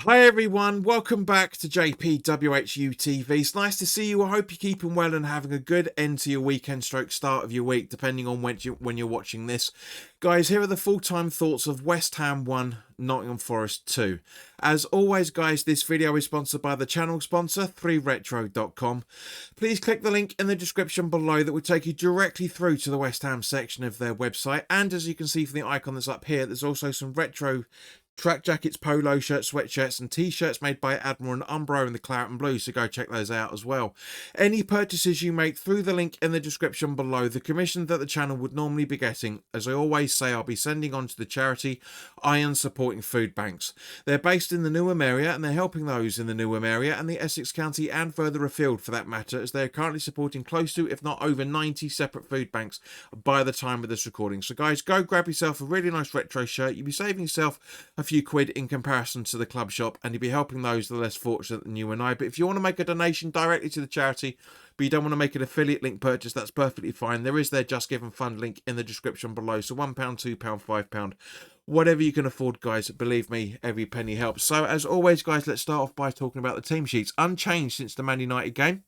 Hi everyone, welcome back to WHU TV. It's nice to see you. I hope you're keeping well and having a good end to your weekend stroke start of your week, depending on when you're watching this. Guys, here are the full-time thoughts of West Ham 1, Nottingham Forest 2. As always, guys, this video is sponsored by the channel sponsor, 3retro.com. Please click the link in the description below that will take you directly through to the West Ham section of their website. And as you can see from the icon that's up here, there's also some retro track jackets, polo shirts, sweatshirts and t-shirts made by Admiral and Umbro in the claret and blue, so go check those out as well. Any purchases you make through the link in the description below, the commission that the channel would normally be getting, as I always say, I'll be sending on to the charity Iron Supporting Food Banks. They're based in the Newham area and they're helping those in the Newham area and the Essex County and further afield for that matter, as they're currently supporting close to, if not over 90 separate food banks by the time of this recording. So guys, go grab yourself a really nice retro shirt. You'll be saving yourself a few quid in comparison to the club shop, and you'll be helping those that are less fortunate than you and I. But if you want to make a donation directly to the charity, but you don't want to make an affiliate link purchase, that's perfectly fine. There is their Just Give and Fund link in the description below. So £1, £2, £5, whatever you can afford, guys. Believe me, every penny helps. So as always, guys, let's start off by talking about the team sheets. Unchanged since the Man United game.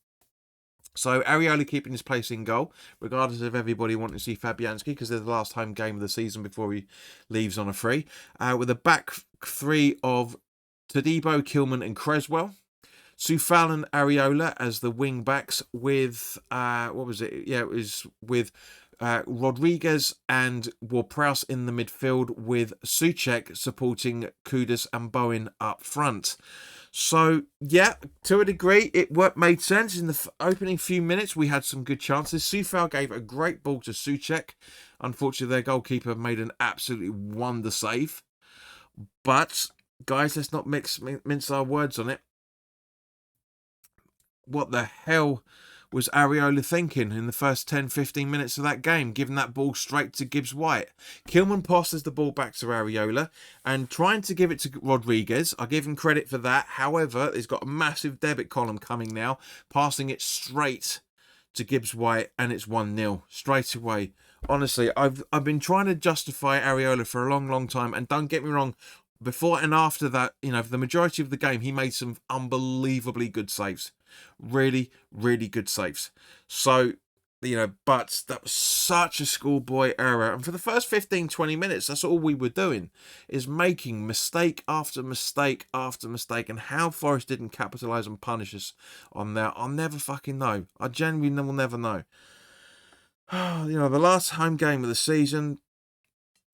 So Areola keeping his place in goal, regardless of everybody wanting to see Fabianski, because they're the last home game of the season before he leaves on a free. With a back three of Todibo, Kilman and Creswell. Soufal and Areola as the wing backs with, what was it? Yeah, it was with Rodriguez and Ward-Prowse in the midfield, with Souček supporting Kudus and Bowen up front. So, yeah, to a degree, it made sense. In the opening few minutes, we had some good chances. Soufal gave a great ball to Souček. Unfortunately, their goalkeeper made an absolutely wonder save. But, guys, let's not mince our words on it. What the hell was Areola thinking in the first 10-15 minutes of that game, giving that ball straight to Gibbs-White? Kilman passes the ball back to Areola and trying to give it to Rodriguez. I give him credit for that. However, he's got a massive debit column coming now, passing it straight to Gibbs-White, and it's 1-0 straight away. Honestly, I've been trying to justify Areola for a long time, and don't get me wrong, before and after that, you know, for the majority of the game, he made some unbelievably good saves. Really, really good saves. So, you know, but that was such a schoolboy error. And for the first 15-20 minutes, that's all we were doing, is making mistake after mistake after mistake. And how Forest didn't capitalise and punish us on that, I'll never fucking know. I genuinely will never know. You know, the last home game of the season,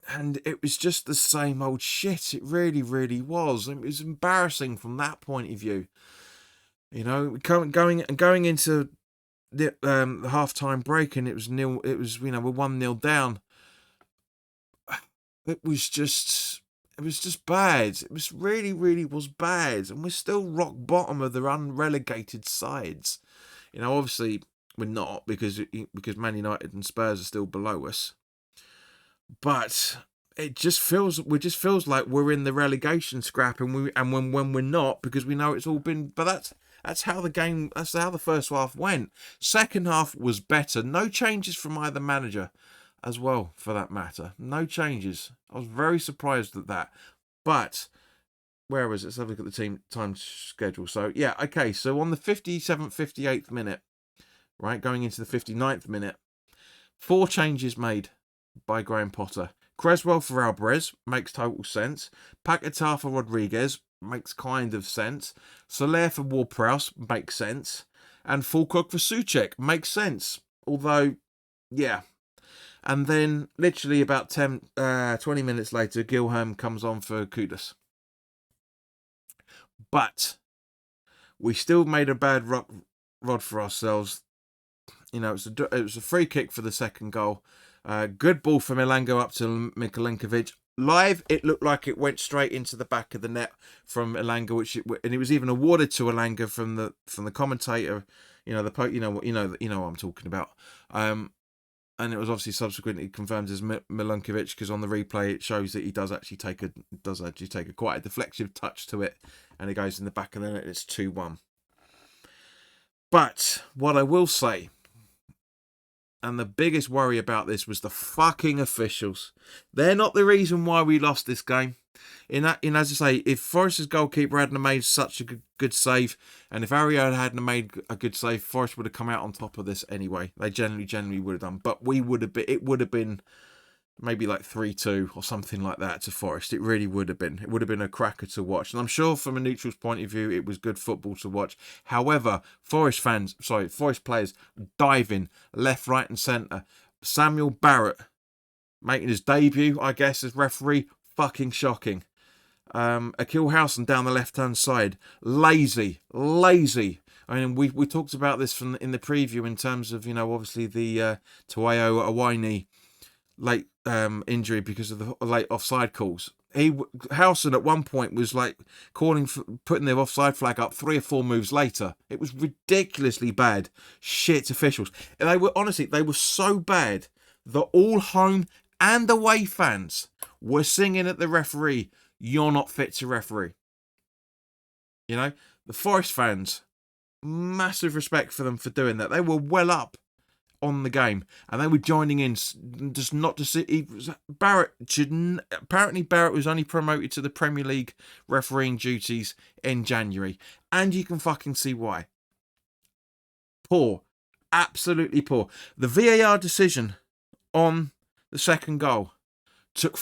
and it was just the same old shit. It really, really was. It was embarrassing from that point of view. You know, going into the half-time break, and it was nil. It was, you know, we're 1-0 down. It was just bad. It was really, really was bad, and we're still rock bottom of the unrelegated sides. You know, obviously we're not, because Man United and Spurs are still below us. But it just feels like we're in the relegation scrap, and when we're not, because we know it's all been. But that's how the first half went. Second half was better. No changes from either manager, as well, for that matter. No changes. I was very surprised at that. But where was it? Let's have a look at the time schedule. So yeah, okay. So on the 57th, 58th minute, right, going into the 59th minute, 4 changes made by Graham Potter. Creswell for Alvarez makes total sense. Paquetá for Rodriguez makes kind of sense. Soler for Ward-Prowse makes sense. And Fulcock for Souček makes sense. Although, yeah. And then, literally about 20 minutes later, Gilham comes on for Kudus. But we still made a bad rod for ourselves. You know, it was a free kick for the second goal. Good ball from Elanga up to Milinkovic. Live, it looked like it went straight into the back of the net from Elanga, and it was even awarded to Elanga from the commentator. You know, you know what I'm talking about. And it was obviously subsequently confirmed as Milinkovic, because on the replay it shows that he does actually take a quite a deflective touch to it, and it goes in the back of the net. It's 2-1. But what I will say, and the biggest worry about this, was the fucking officials. They're not the reason why we lost this game. As I say, if Forest's goalkeeper hadn't made such a good save, and if Ariel hadn't made a good save, Forest would have come out on top of this anyway. They generally would have done. But it would have been maybe like 3-2 or something like that to Forest. It really would have been. It would have been a cracker to watch. And I'm sure from a neutral's point of view, it was good football to watch. However, Forest players diving left, right and centre. Samuel Barrett making his debut, I guess, as referee. Fucking shocking. Akil Howson down the left-hand side. Lazy. I mean, we talked about this in the preview in terms of, obviously the Tawayo Awani late injury because of the late offside calls. Howson at one point was like putting the offside flag up 3 or 4 moves later. It was ridiculously bad. Shit officials. And they were so bad that all home and away fans were singing at the referee, "You're not fit to referee." The Forest fans, massive respect for them for doing that. They were well up on the game, and they were joining in just not to see. Apparently Barrett was only promoted to the Premier League refereeing duties in January, and you can fucking see why. Poor, absolutely poor. The VAR decision on the second goal took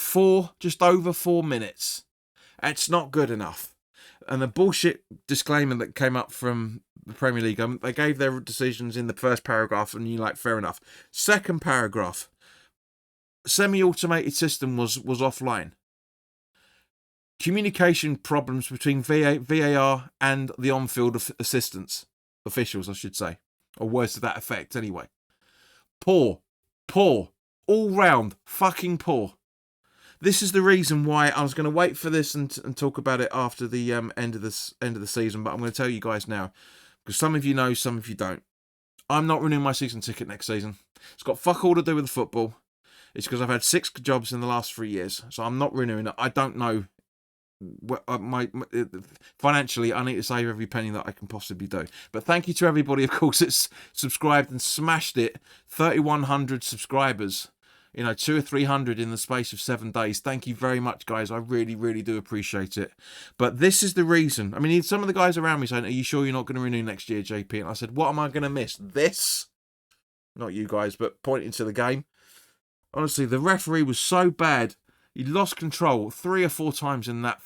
just over 4 minutes. It's not good enough. And the bullshit disclaimer that came up from the Premier League, they gave their decisions in the first paragraph, and you're like, fair enough. Second paragraph, semi-automated system was offline. Communication problems between VAR and the on-field officials, I should say. Or words to that effect, anyway. Poor. All round, fucking poor. This is the reason why I was going to wait for this and talk about it after the end of the season, but I'm going to tell you guys now, because some of you know, some of you don't. I'm not renewing my season ticket next season. It's got fuck all to do with the football. It's because I've had 6 jobs in the last 3 years, so I'm not renewing it. I don't know. Financially, I need to save every penny that I can possibly do. But thank you to everybody, of course, that's subscribed and smashed it. 3,100 subscribers. 200 or 300 in the space of 7 days. Thank you very much, guys. I really, really do appreciate it. But this is the reason. I mean, some of the guys around me saying, "Are you sure you're not going to renew next year, JP?" And I said, "What am I going to miss? This?" Not you guys, but pointing to the game. Honestly, the referee was so bad. He lost control 3 or 4 times in that,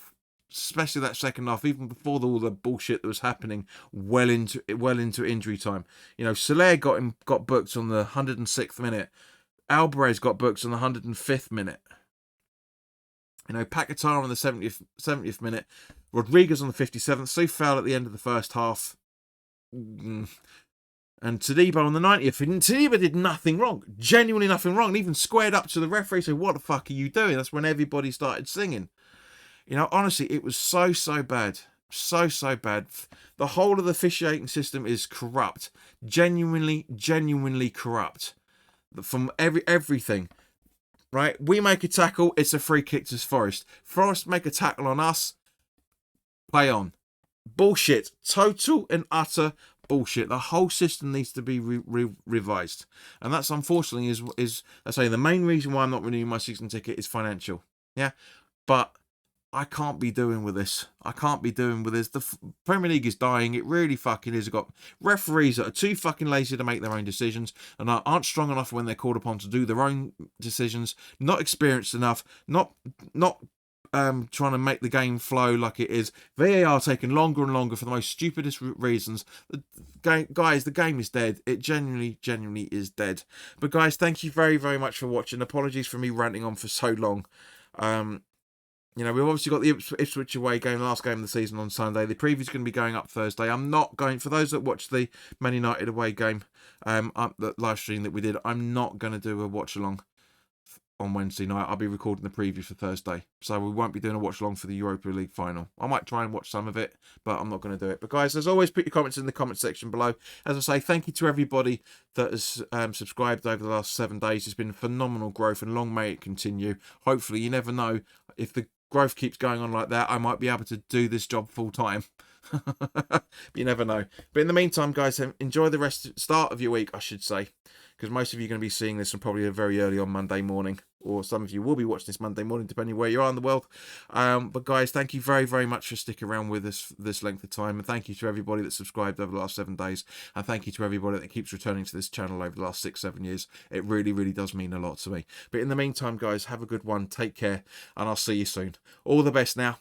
especially that second half, even before all the bullshit that was happening well into injury time. Soler got booked on the 106th minute. Alvarez got booked on the 105th minute. Paquetá on the 70th minute. Rodriguez on the 57th. So foul at the end of the first half. And Todibo on the 90th. And Todibo did nothing wrong. Genuinely nothing wrong. And even squared up to the referee and said, "What the fuck are you doing?" That's when everybody started singing. Honestly, it was so bad. So bad. The whole of the officiating system is corrupt. Genuinely corrupt. From everything, right? We make a tackle, it's a free kick to Forest. Forest make a tackle on us, play on. Bullshit. Total and utter bullshit. The whole system needs to be revised, and that's unfortunately is I say the main reason why I'm not renewing my season ticket is financial. Yeah, but I can't be doing with this. The Premier League is dying. It really fucking is. I've got referees that are too fucking lazy to make their own decisions and aren't strong enough when they're called upon to do their own decisions. Not experienced enough. Not trying to make the game flow like it is. VAR taking longer and longer for the most stupidest reasons. Guys, the game is dead. It genuinely is dead. But guys, thank you very, very much for watching. Apologies for me ranting on for so long. We've obviously got the Ipswich away game, the last game of the season on Sunday. The preview's going to be going up Thursday. I'm not going, for those that watch the Man United away game, the live stream that we did, I'm not going to do a watch along on Wednesday night. I'll be recording the preview for Thursday. So we won't be doing a watch along for the Europa League final. I might try and watch some of it, but I'm not going to do it. But guys, as always, put your comments in the comment section below. As I say, thank you to everybody that has subscribed over the last 7 days. It's been phenomenal growth, and long may it continue. Hopefully, you never know, if the growth keeps going on like that, I might be able to do this job full time. But you never know. But in the meantime, guys, enjoy the start of your week, I should say, because most of you are going to be seeing this and probably very early on Monday morning or some of you will be watching this Monday morning, depending where you are in the world. But guys, thank you very, very much for sticking around with us this length of time, and thank you to everybody that subscribed over the last 7 days, and thank you to everybody that keeps returning to this channel over the last 6-7 years. It really, really does mean a lot to me. But in the meantime, guys, have a good one, take care, and I'll see you soon. All the best now.